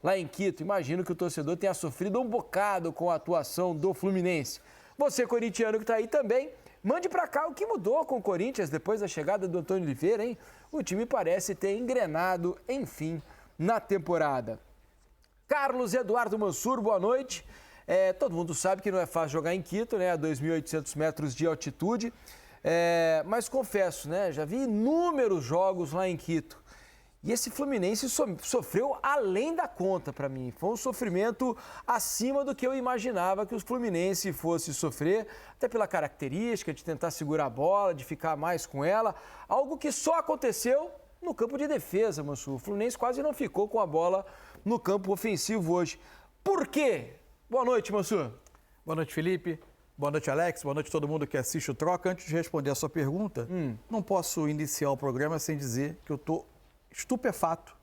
lá em Quito. Imagino que o torcedor tenha sofrido um bocado com a atuação do Fluminense. Você, corintiano que está aí também, mande para cá o que mudou com o Corinthians depois da chegada do Antônio Oliveira, hein? O time parece ter engrenado, enfim, na temporada. Carlos Eduardo Mansur, boa noite. Todo mundo sabe que não é fácil jogar em Quito, né? A 2.800 metros de altitude. Mas confesso, né? Já vi inúmeros jogos lá em Quito. E esse Fluminense sofreu além da conta para mim. Foi um sofrimento acima do que eu imaginava que o Fluminense fosse sofrer, até pela característica de tentar segurar a bola, de ficar mais com ela. Algo que só aconteceu no campo de defesa, Mansur. O Fluminense quase não ficou com a bola no campo ofensivo hoje. Por quê? Boa noite, Mansur. Boa noite, Felipe. Boa noite, Alex. Boa noite a todo mundo que assiste o Troca. Antes de responder a sua pergunta, não posso iniciar o programa sem dizer que eu estou estupefato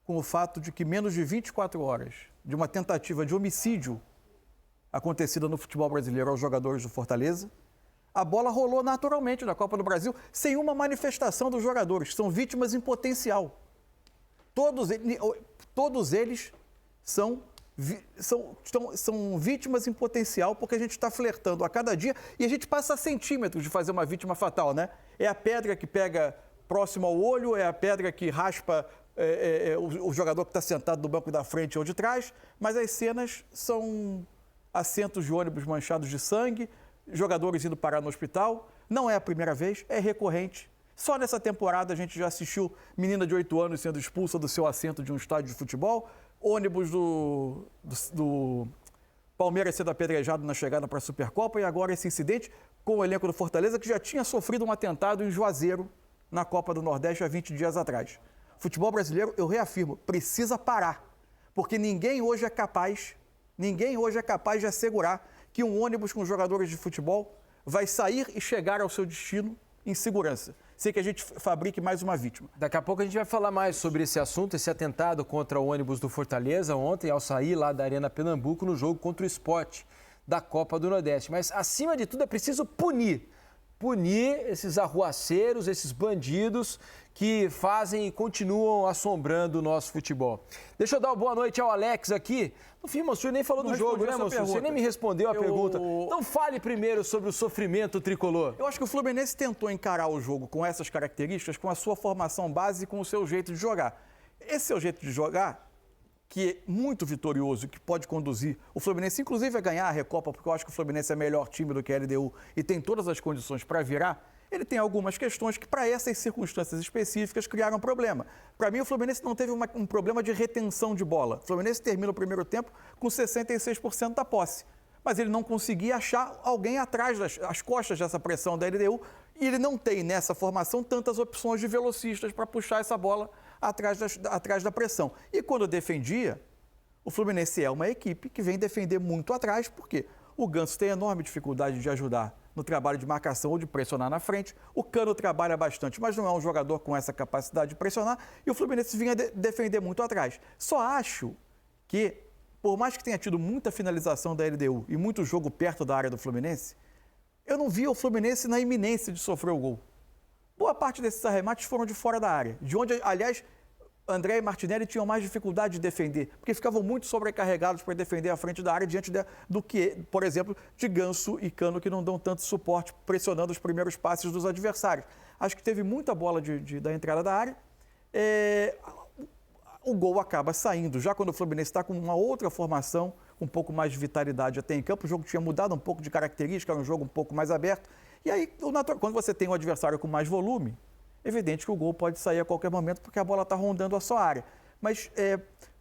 com o fato de que menos de 24 horas de uma tentativa de homicídio acontecida no futebol brasileiro aos jogadores do Fortaleza, a bola rolou naturalmente na Copa do Brasil sem uma manifestação dos jogadores, que são vítimas em potencial. Todos eles são vítimas em potencial porque a gente está flertando a cada dia e a gente passa a centímetros de fazer uma vítima fatal, né? É a pedra que pega próximo ao olho, é a pedra que raspa o jogador que está sentado no banco da frente ou de trás, mas as cenas são assentos de ônibus manchados de sangue, jogadores indo parar no hospital. Não é a primeira vez, é recorrente. Só nessa temporada a gente já assistiu menina de 8 anos sendo expulsa do seu assento de um estádio de futebol, ônibus do Palmeiras sendo apedrejado na chegada para a Supercopa e agora esse incidente com o elenco do Fortaleza que já tinha sofrido um atentado em Juazeiro, na Copa do Nordeste há 20 dias atrás. Futebol brasileiro, eu reafirmo, precisa parar, porque ninguém hoje é capaz de assegurar que um ônibus com jogadores de futebol vai sair e chegar ao seu destino em segurança, sem que a gente fabrique mais uma vítima. Daqui a pouco a gente vai falar mais sobre esse assunto, esse atentado contra o ônibus do Fortaleza ontem, ao sair lá da Arena Pernambuco, no jogo contra o Sport da Copa do Nordeste. Mas, acima de tudo, é preciso punir esses arruaceiros, esses bandidos que fazem e continuam assombrando o nosso futebol. Deixa eu dar uma boa noite ao Alex aqui. No fim, Mansur nem falou do jogo, né, Mansur? Você nem me respondeu a pergunta. Então fale primeiro sobre o sofrimento tricolor. Eu acho que o Fluminense tentou encarar o jogo com essas características, com a sua formação base e com o seu jeito de jogar. Esse seu jeito de jogar, que é muito vitorioso, que pode conduzir o Fluminense, inclusive, a ganhar a Recopa, porque eu acho que o Fluminense é melhor time do que a LDU e tem todas as condições para virar, ele tem algumas questões que, para essas circunstâncias específicas, criaram problema. Para mim, o Fluminense não teve um problema de retenção de bola. O Fluminense termina o primeiro tempo com 66% da posse, mas ele não conseguia achar alguém atrás das costas dessa pressão da LDU e ele não tem, nessa formação, tantas opções de velocistas para puxar essa bola atrás da pressão. E quando defendia, o Fluminense é uma equipe que vem defender muito atrás, porque o Ganso tem enorme dificuldade de ajudar no trabalho de marcação ou de pressionar na frente, o Cano trabalha bastante, mas não é um jogador com essa capacidade de pressionar, e o Fluminense vinha defender muito atrás. Só acho que, por mais que tenha tido muita finalização da LDU e muito jogo perto da área do Fluminense, eu não via o Fluminense na iminência de sofrer o gol. Boa parte desses arremates foram de fora da área, de onde, aliás, André e Martinelli tinham mais dificuldade de defender, porque ficavam muito sobrecarregados para defender a frente da área diante do que, por exemplo, de Ganso e Cano, que não dão tanto suporte, pressionando os primeiros passes dos adversários. Acho que teve muita bola da entrada da área. O gol acaba saindo, já quando o Fluminense está com uma outra formação, com um pouco mais de vitalidade até em campo, o jogo tinha mudado um pouco de característica, era um jogo um pouco mais aberto. E aí, quando você tem um adversário com mais volume, é evidente que o gol pode sair a qualquer momento porque a bola está rondando a sua área. Mas,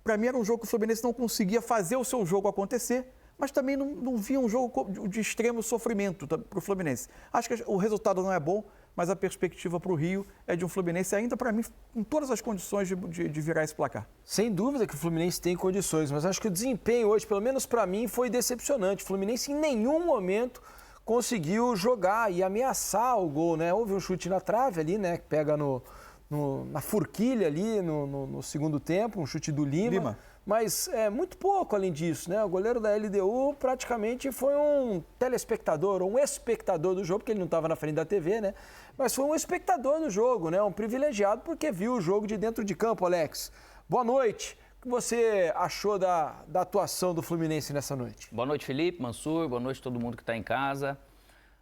para mim, era um jogo que o Fluminense não conseguia fazer o seu jogo acontecer, mas também não via um jogo de extremo sofrimento para o Fluminense. Acho que o resultado não é bom, mas a perspectiva para o Rio é de um Fluminense ainda, para mim, com todas as condições de virar esse placar. Sem dúvida que o Fluminense tem condições, mas acho que o desempenho hoje, pelo menos para mim, foi decepcionante. O Fluminense em nenhum momento conseguiu jogar e ameaçar o gol, né? Houve um chute na trave ali, né? Que pega na forquilha ali no segundo tempo, um chute do Lima. Mas muito pouco além disso, né? O goleiro da LDU praticamente foi um telespectador, ou um espectador do jogo, porque ele não estava na frente da TV, né? Mas foi um espectador do jogo, né? Um privilegiado porque viu o jogo de dentro de campo, Alex. Boa noite. que você achou da atuação do Fluminense nessa noite? Boa noite, Felipe, Mansur, boa noite a todo mundo que está em casa.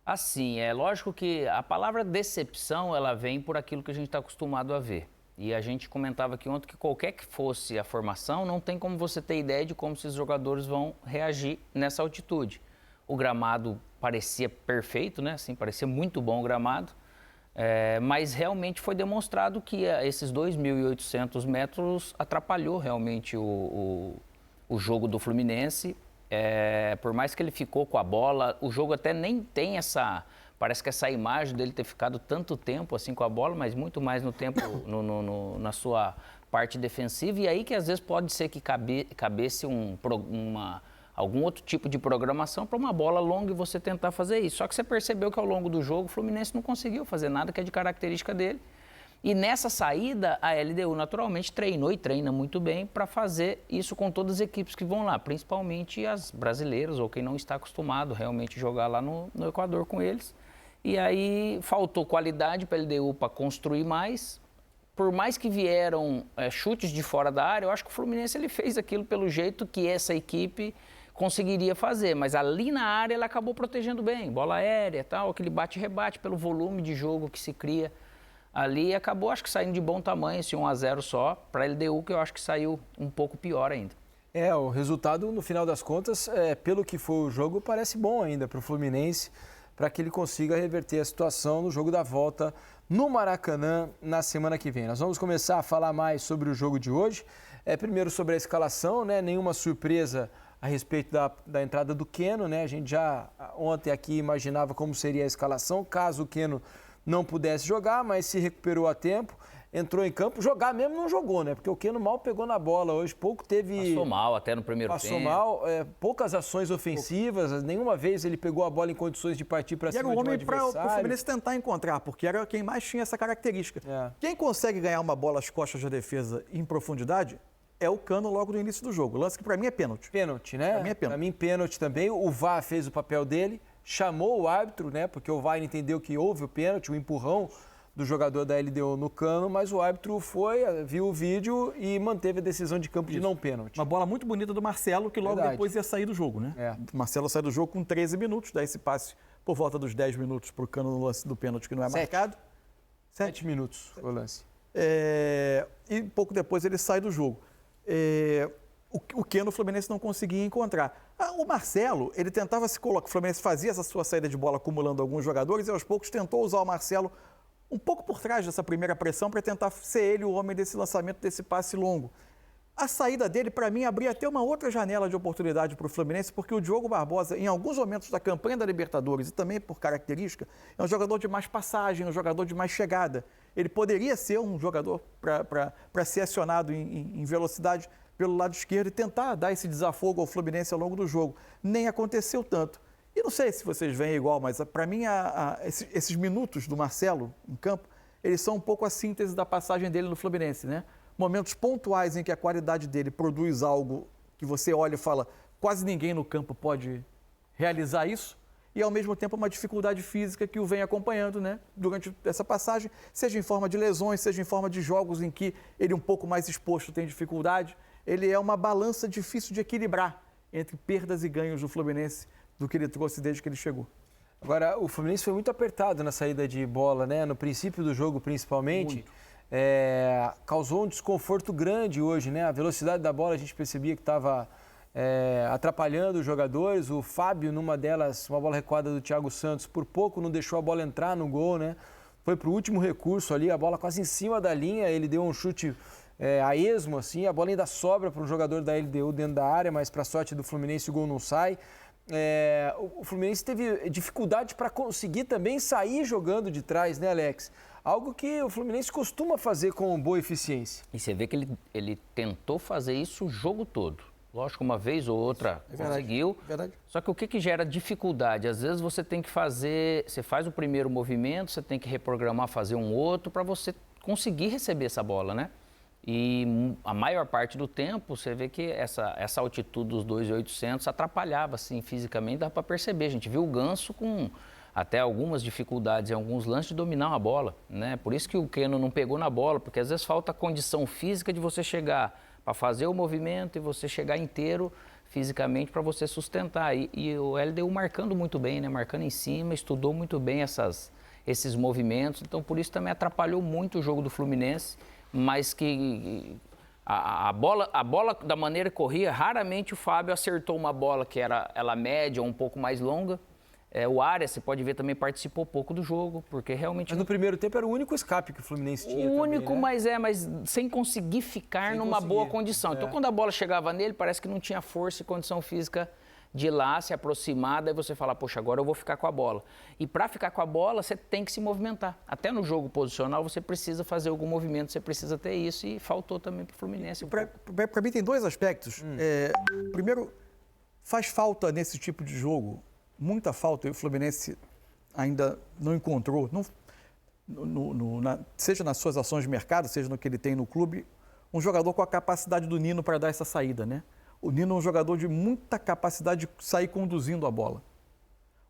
Assim, é lógico que a palavra decepção, ela vem por aquilo que a gente está acostumado a ver. E a gente comentava aqui ontem que qualquer que fosse a formação, não tem como você ter ideia de como esses jogadores vão reagir nessa altitude. O gramado parecia perfeito, né? Assim, parecia muito bom o gramado. Mas realmente foi demonstrado que esses 2.800 metros atrapalhou realmente o jogo do Fluminense. Por mais que ele ficou com a bola, o jogo até nem tem parece que essa imagem dele ter ficado tanto tempo assim com a bola, mas muito mais no tempo na sua parte defensiva. E aí que às vezes pode ser que cabesse algum outro tipo de programação para uma bola longa e você tentar fazer isso. Só que você percebeu que ao longo do jogo o Fluminense não conseguiu fazer nada que é de característica dele. E nessa saída, a LDU naturalmente treinou e treina muito bem para fazer isso com todas as equipes que vão lá, principalmente as brasileiras ou quem não está acostumado realmente a jogar lá no Equador com eles. E aí faltou qualidade para a LDU para construir mais. Por mais que vieram chutes de fora da área, eu acho que o Fluminense ele fez aquilo pelo jeito que essa equipe conseguiria fazer, mas ali na área ela acabou protegendo bem, bola aérea, tal, aquele bate-rebate pelo volume de jogo que se cria ali, acabou acho que saindo de bom tamanho, esse 1-0 só, para a LDU que eu acho que saiu um pouco pior ainda. O resultado no final das contas, pelo que foi o jogo, parece bom ainda para o Fluminense, para que ele consiga reverter a situação no jogo da volta no Maracanã na semana que vem. Nós vamos começar a falar mais sobre o jogo de hoje, primeiro sobre a escalação, né? Nenhuma surpresa a respeito da entrada do Keno, né? A gente já ontem aqui imaginava como seria a escalação, caso o Keno não pudesse jogar, mas se recuperou a tempo, entrou em campo, jogar mesmo não jogou, né? Porque o Keno mal pegou na bola hoje, pouco teve... Passou mal até no primeiro tempo. Passou mal, poucas ações ofensivas, nenhuma vez ele pegou a bola em condições de partir para cima de um adversário. E era o homem para o Fluminense tentar encontrar, porque era quem mais tinha essa característica. Quem consegue ganhar uma bola às costas da defesa em profundidade é o Cano logo no início do jogo. O lance que para mim é pênalti. Pênalti, né? Para mim é pênalti. Para mim, pênalti também. O VAR fez o papel dele, chamou o árbitro, né? Porque o VAR entendeu que houve o pênalti, o empurrão do jogador da LDU no Cano, mas o árbitro viu o vídeo e manteve a decisão de campo de não pênalti. Uma bola muito bonita do Marcelo, que logo depois ia sair do jogo, né? O Marcelo sai do jogo com 13 minutos, dá esse passe por volta dos 10 minutos para o Cano no lance do pênalti que não é marcado. 7 minutos o lance. E pouco depois ele sai do jogo. O Keno o Fluminense não conseguia encontrar. O Marcelo, ele tentava se colocar, o Fluminense fazia essa sua saída de bola acumulando alguns jogadores e aos poucos tentou usar o Marcelo um pouco por trás dessa primeira pressão para tentar ser ele o homem desse lançamento, desse passe longo. A saída dele, para mim, abria até uma outra janela de oportunidade para o Fluminense, porque o Diogo Barbosa, em alguns momentos da campanha da Libertadores e também por característica, é um jogador de mais passagem, um jogador de mais chegada. Ele poderia ser um jogador para ser acionado em velocidade pelo lado esquerdo e tentar dar esse desafogo ao Fluminense ao longo do jogo. Nem aconteceu tanto. E não sei se vocês veem igual, mas para mim esses minutos do Marcelo em campo, eles são um pouco a síntese da passagem dele no Fluminense, né? Momentos pontuais em que a qualidade dele produz algo que você olha e fala, quase ninguém no campo pode realizar isso, e ao mesmo tempo uma dificuldade física que o vem acompanhando, né? Durante essa passagem, seja em forma de lesões, seja em forma de jogos em que ele um pouco mais exposto tem dificuldade. Ele é uma balança difícil de equilibrar entre perdas e ganhos do Fluminense do que ele trouxe desde que ele chegou. Agora, o Fluminense foi muito apertado na saída de bola, né? No princípio do jogo, principalmente. Causou um desconforto grande hoje, né? A velocidade da bola a gente percebia que estava atrapalhando os jogadores. O Fábio, numa delas, uma bola recuada do Thiago Santos, por pouco não deixou a bola entrar no gol, né? Foi para o último recurso ali, a bola quase em cima da linha, ele deu um chute a esmo, assim, a bola ainda sobra para um jogador da LDU dentro da área, mas para sorte do Fluminense o gol não sai. O Fluminense teve dificuldade para conseguir também sair jogando de trás, né, Alex? Algo que o Fluminense costuma fazer com boa eficiência. E você vê que ele tentou fazer isso o jogo todo. Lógico, uma vez ou outra conseguiu. Verdade. Só que o que gera dificuldade? Às vezes você tem que fazer, você faz o primeiro movimento, você tem que reprogramar, fazer um outro para você conseguir receber essa bola, né? E a maior parte do tempo, você vê que essa altitude dos 2.800 atrapalhava, assim, fisicamente, dá para perceber. A gente viu o Ganso com até algumas dificuldades em alguns lances de dominar uma bola, né? Por isso que o Keno não pegou na bola, porque às vezes falta a condição física de você chegar para fazer o movimento e você chegar inteiro fisicamente para você sustentar. E o LDU marcando muito bem, né? Marcando em cima, estudou muito bem esses movimentos, então por isso também atrapalhou muito o jogo do Fluminense, mas que a bola da maneira que corria, raramente o Fábio acertou uma bola que era ela média ou um pouco mais longa. O Arias, você pode ver, também participou pouco do jogo, porque realmente... Mas no primeiro tempo era o único escape que o Fluminense tinha O também, único, né? mas sem conseguir ficar numa boa condição. Então, quando a bola chegava nele, parece que não tinha força e condição física de ir lá, se aproximar, daí você fala, poxa, agora eu vou ficar com a bola. E para ficar com a bola, você tem que se movimentar. Até no jogo posicional, você precisa fazer algum movimento, você precisa ter isso, e faltou também para o Fluminense. Para mim tem dois aspectos. Primeiro, faz falta nesse tipo de jogo, muita falta, e o Fluminense ainda não encontrou, seja nas suas ações de mercado, seja no que ele tem no clube, um jogador com a capacidade do Nino para dar essa saída, né? O Nino é um jogador de muita capacidade de sair conduzindo a bola.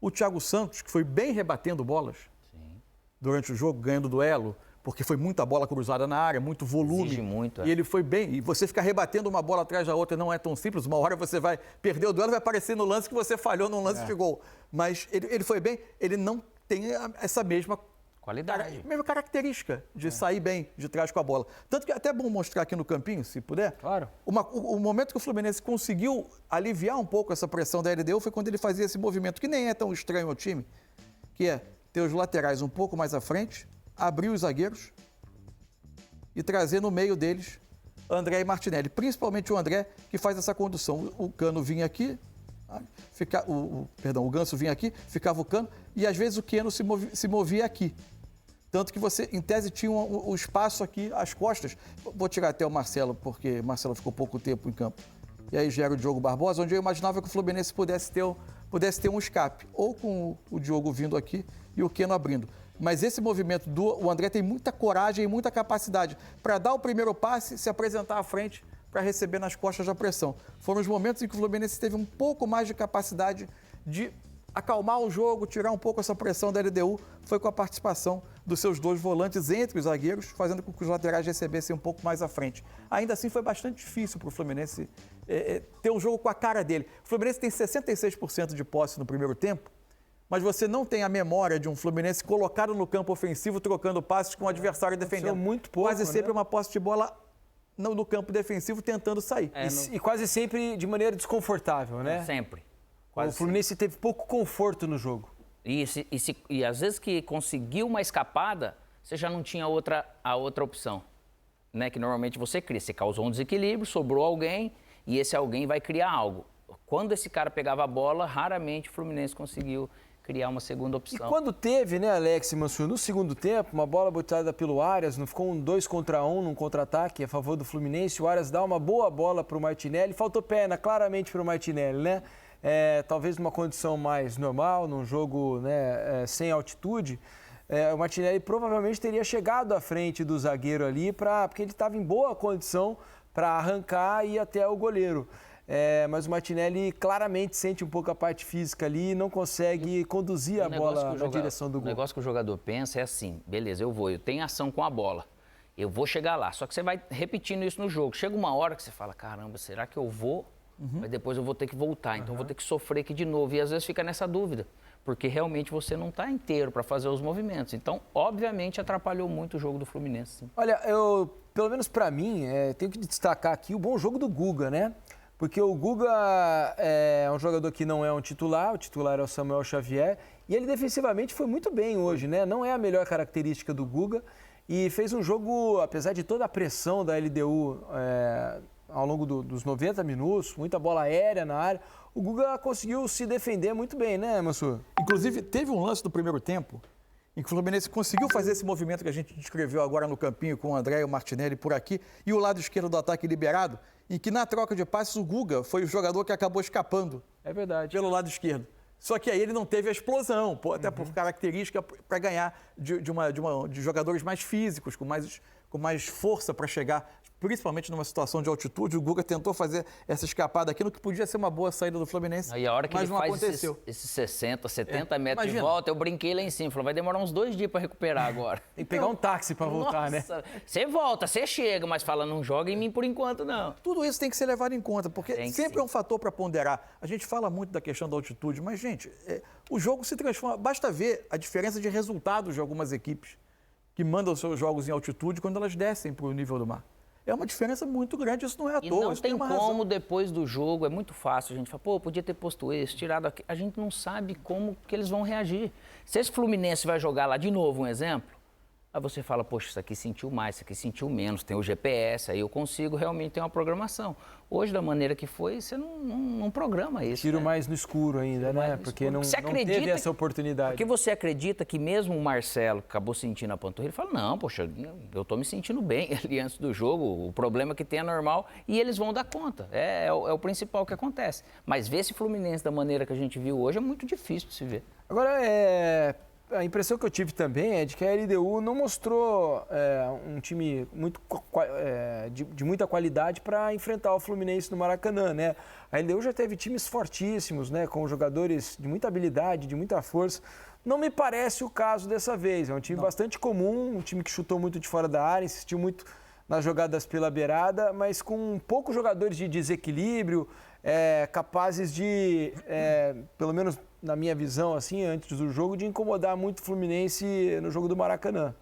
O Thiago Santos, que foi bem rebatendo bolas durante o jogo, ganhando duelo, porque foi muita bola cruzada na área, muito volume. Exige muito, E ele foi bem. E você ficar rebatendo uma bola atrás da outra não é tão simples. Uma hora você vai perder o duelo, vai aparecer no lance que você falhou num lance de gol. Mas ele foi bem, ele não tem essa mesma qualidade. Mesma característica de sair bem de trás com a bola. Tanto que é até bom mostrar aqui no campinho, se puder. Claro. O momento que o Fluminense conseguiu aliviar um pouco essa pressão da LDU foi quando ele fazia esse movimento, que nem é tão estranho ao time, que é ter os laterais um pouco mais à frente, abrir os zagueiros e trazer no meio deles André e Martinelli. Principalmente o André, que faz essa condução. O Cano vinha aqui, o Ganso vinha aqui, ficava o Cano, e às vezes o Keno se movia aqui. Tanto que você, em tese, tinha o espaço aqui, as costas. Vou tirar até o Marcelo, porque o Marcelo ficou pouco tempo em campo. E aí gera o Diogo Barbosa, onde eu imaginava que o Fluminense pudesse ter um escape. Ou com o Diogo vindo aqui e o Keno abrindo. Mas esse movimento o André tem muita coragem e muita capacidade para dar o primeiro passe, se apresentar à frente para receber nas costas a pressão. Foram os momentos em que o Fluminense teve um pouco mais de capacidade de acalmar o jogo, tirar um pouco essa pressão da LDU, foi com a participação dos seus dois volantes entre os zagueiros, fazendo com que os laterais recebessem um pouco mais à frente. Ainda assim, foi bastante difícil para o Fluminense ter um jogo com a cara dele. O Fluminense tem 66% de posse no primeiro tempo, mas você não tem a memória de um Fluminense colocado no campo ofensivo, trocando passes com o adversário defendendo. Muito pouco, quase sempre né? uma posse de bola no campo defensivo tentando sair. E quase sempre de maneira desconfortável, né? Sempre. O Fluminense teve pouco conforto no jogo. E às vezes que conseguiu uma escapada, você já não tinha a outra opção, né? Que normalmente você cria. Você causou um desequilíbrio, sobrou alguém e esse alguém vai criar algo. Quando esse cara pegava a bola, raramente o Fluminense conseguiu criar uma segunda opção. E quando teve, né, Alex Mansur, no segundo tempo, uma bola botada pelo Arias, não ficou um 2-1 num contra-ataque a favor do Fluminense, o Arias dá uma boa bola para o Martinelli, faltou perna claramente para o Martinelli, né? Talvez numa condição mais normal, num jogo, né, sem altitude, o Martinelli provavelmente teria chegado à frente do zagueiro ali, porque ele estava em boa condição para arrancar e ir até o goleiro. Mas o Martinelli claramente sente um pouco a parte física ali e não consegue conduzir a bola na direção do gol. O negócio que o jogador pensa é assim, beleza, eu tenho ação com a bola, eu vou chegar lá. Só que você vai repetindo isso no jogo. Chega uma hora que você fala, caramba, será que eu vou? Mas depois eu vou ter que voltar, então eu vou ter que sofrer aqui de novo. E às vezes fica nessa dúvida, porque realmente você não está inteiro para fazer os movimentos. Então, obviamente, atrapalhou muito o jogo do Fluminense. Sim. Olha, pelo menos para mim, tenho que destacar aqui o bom jogo do Guga, né? Porque o Guga é um jogador que não é um titular, o titular é o Samuel Xavier, e ele defensivamente foi muito bem hoje, né? Não é a melhor característica do Guga, e fez um jogo, apesar de toda a pressão da LDU ao longo dos 90 minutos, muita bola aérea na área, o Guga conseguiu se defender muito bem, né, Mansur? Inclusive, teve um lance do primeiro tempo em que o Fluminense conseguiu fazer esse movimento que a gente descreveu agora no campinho com o André e o Martinelli por aqui, e o lado esquerdo do ataque liberado, em que na troca de passes o Guga foi o jogador que acabou escapando. É verdade. Pelo lado esquerdo. Só que aí ele não teve a explosão, até por característica, para ganhar de jogadores mais físicos, com mais força para chegar principalmente numa situação de altitude. O Guga tentou fazer essa escapada aqui no que podia ser uma boa saída do Fluminense, Aí a hora que mas ele não faz aconteceu. esses 60, 70 metros imagina. de volta, eu brinquei lá em cima. Falei, vai demorar uns 2 dias para recuperar agora. Tem que pegar um táxi para voltar, né? Nossa, você volta, você chega, mas fala, não joga em mim por enquanto, não. Tudo isso tem que ser levado em conta, porque Tem que sempre sim. é um fator para ponderar. A gente fala muito da questão da altitude, mas, gente, o jogo se transforma. Basta ver a diferença de resultados de algumas equipes que mandam seus jogos em altitude quando elas descem para o nível do mar. É uma diferença muito grande, isso não é à E toa. não isso tem uma como, razão. depois do jogo, é muito fácil. A gente fala, pô, podia ter posto esse, tirado aqui. A gente não sabe como que eles vão reagir. Se esse Fluminense vai jogar lá de novo, um exemplo, aí você fala, poxa, isso aqui sentiu mais, isso aqui sentiu menos, tem o GPS, aí eu consigo realmente ter uma programação. Hoje, da maneira que foi, você não programa isso. Tiro né? mais no escuro ainda, né? Porque não teve essa oportunidade. Porque você acredita que mesmo o Marcelo que acabou sentindo a panturrilha, ele fala, não, poxa, eu tô me sentindo bem ali antes do jogo, o problema que tem é normal e eles vão dar conta. É o principal que acontece. Mas ver esse Fluminense da maneira que a gente viu hoje é muito difícil de se ver. Agora, a impressão que eu tive também é de que a LDU não mostrou um time de muita qualidade para enfrentar o Fluminense no Maracanã, né? A LDU já teve times fortíssimos, né? Com jogadores de muita habilidade, de muita força. Não me parece o caso dessa vez. É um time bastante comum, um time que chutou muito de fora da área, insistiu muito nas jogadas pela beirada, mas com poucos jogadores de desequilíbrio, capazes de, pelo menos na minha visão, assim, antes do jogo, de incomodar muito o Fluminense no jogo do Maracanã.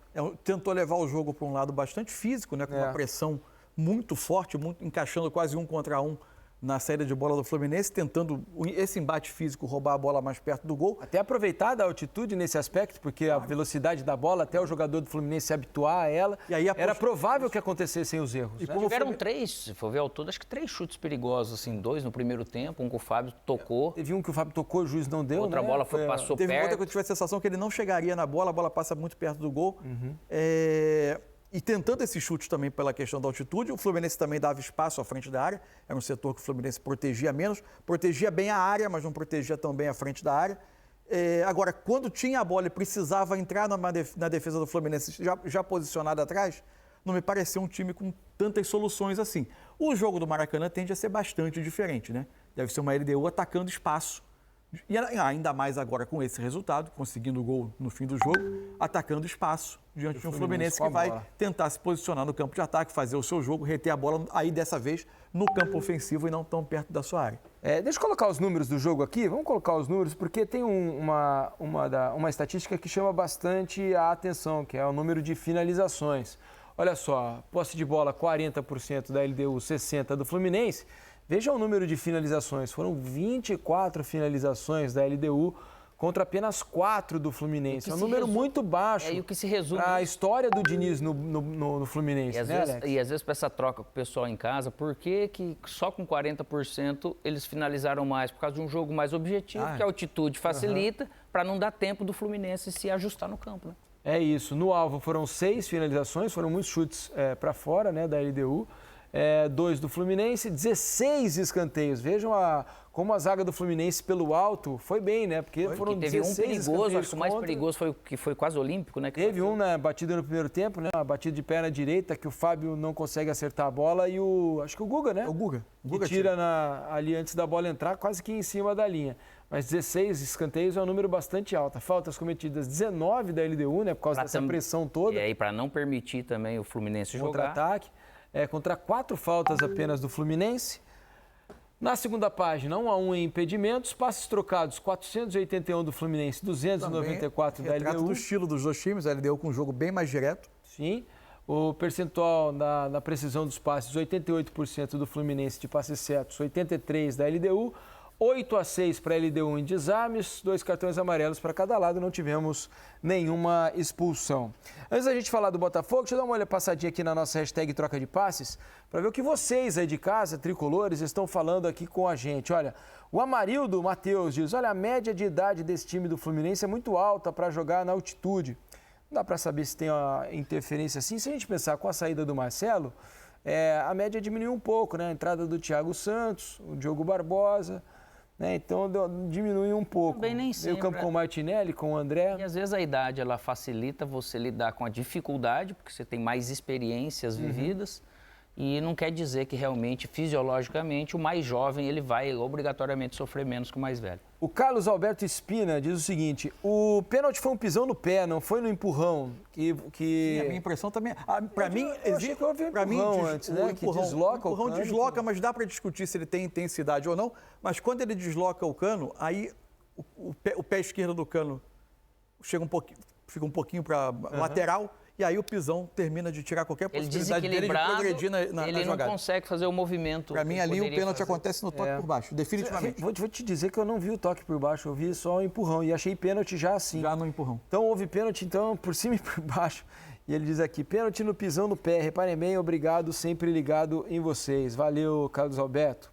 Tentou levar o jogo para um lado bastante físico, né, com uma pressão muito forte, encaixando quase 1 contra 1 na saída de bola do Fluminense, tentando esse embate físico roubar a bola mais perto do gol. Até aproveitar da altitude nesse aspecto, porque a velocidade da bola, até o jogador do Fluminense se habituar a ela, E aí era provável que acontecessem os erros. E Né? como Tiveram 3, se for ver ao todo, acho que 3 chutes perigosos, assim, 2 no primeiro tempo, um que o Fábio tocou, Teve um que o Fábio tocou, o juiz não deu, outra né? bola passou Teve outra que eu perto. tive a sensação que ele não chegaria na bola, a bola passa muito perto do gol. E tentando esses chutes também pela questão da altitude, o Fluminense também dava espaço à frente da área. Era um setor que o Fluminense protegia menos. Protegia bem a área, mas não protegia tão bem a frente da área. Agora, quando tinha a bola e precisava entrar na defesa do Fluminense já posicionado atrás, não me pareceu um time com tantas soluções assim. O jogo do Maracanã tende a ser bastante diferente, né? Deve ser uma LDU atacando espaço. E ainda mais agora com esse resultado, conseguindo o gol no fim do jogo, atacando espaço diante de um Fluminense que vai tentar se posicionar no campo de ataque, fazer o seu jogo, reter a bola, aí dessa vez no campo ofensivo e não tão perto da sua área. Deixa eu colocar os números do jogo aqui, vamos colocar os números, porque tem uma estatística que chama bastante a atenção, que é o número de finalizações. Olha só, posse de bola 40% da LDU, 60% do Fluminense. Veja o número de finalizações, foram 24 finalizações da LDU contra apenas 4 do Fluminense. É um número muito baixo E o que se resume... a história do Diniz no Fluminense, E às, né, vezes, Alex? e às vezes, para essa troca com o pessoal em casa, por que só com 40% eles finalizaram mais? Por causa de um jogo mais objetivo, que a altitude facilita, para não dar tempo do Fluminense se ajustar no campo, né? É isso. No alvo foram 6 finalizações, foram muitos chutes para fora, né, da LDU. 2 do Fluminense, 16 escanteios. Vejam como a zaga do Fluminense pelo alto foi bem, né? Porque foram teve 16 um perigoso, acho que o mais contra. perigoso foi o que foi quase olímpico, né? Teve um na batida no primeiro tempo, né? Uma batida de perna direita que o Fábio não consegue acertar a bola e acho que o Guga, né? O Guga que tira ali antes da bola entrar, quase que em cima da linha. Mas 16 escanteios é um número bastante alto. Faltas cometidas 19 da LDU, né? Por causa dessa pressão toda. E aí, para não permitir também o Fluminense jogar. Contra-ataque. Contra 4 faltas apenas do Fluminense. Na segunda página, 1-1 em impedimentos, passes trocados 481 do Fluminense, 294 da retrato LDU. do estilo dos dois times, a LDU com um jogo bem mais direto. Sim. O percentual na precisão dos passes, 88% do Fluminense de passes certos, 83% da LDU. 8-6 para a LDU em desarmes, 2 cartões amarelos para cada lado, não tivemos nenhuma expulsão. Antes da gente falar do Botafogo, deixa eu dar uma passadinha aqui na nossa hashtag troca de passes, para ver o que vocês aí de casa, tricolores, estão falando aqui com a gente. Olha, o Amarildo Matheus diz, olha, a média de idade desse time do Fluminense é muito alta para jogar na altitude. Não dá para saber se tem uma interferência assim. Se a gente pensar com a saída do Marcelo, a média diminuiu um pouco, né? A entrada do Thiago Santos, o Diogo Barbosa... Então diminui um pouco. Também nem Meio campo com o Martinelli, com o André. E às vezes a idade ela facilita você lidar com a dificuldade, porque você tem mais experiências vividas. E não quer dizer que realmente, fisiologicamente, o mais jovem ele vai obrigatoriamente sofrer menos que o mais velho. O Carlos Alberto Espina diz o seguinte: o pênalti foi um pisão no pé, não foi no empurrão. Sim, a minha impressão também. Para mim, achei que houve empurrão antes, né? Que desloca o cano. Desloca, mas dá para discutir se ele tem intensidade ou não. Mas quando ele desloca o cano, aí o pé esquerdo do cano fica um pouquinho para lateral. E aí o pisão termina de tirar qualquer possibilidade dele de progredir na jogada. Ele não consegue fazer o movimento. Para mim, ali o pênalti acontece no toque por baixo, definitivamente. Vou te dizer que eu não vi o toque por baixo, eu vi só o empurrão. E achei pênalti já assim. Já no empurrão. Então houve pênalti, então, por cima e por baixo. E ele diz aqui, pênalti no pisão no pé. Reparem bem, obrigado, sempre ligado em vocês. Valeu, Carlos Alberto.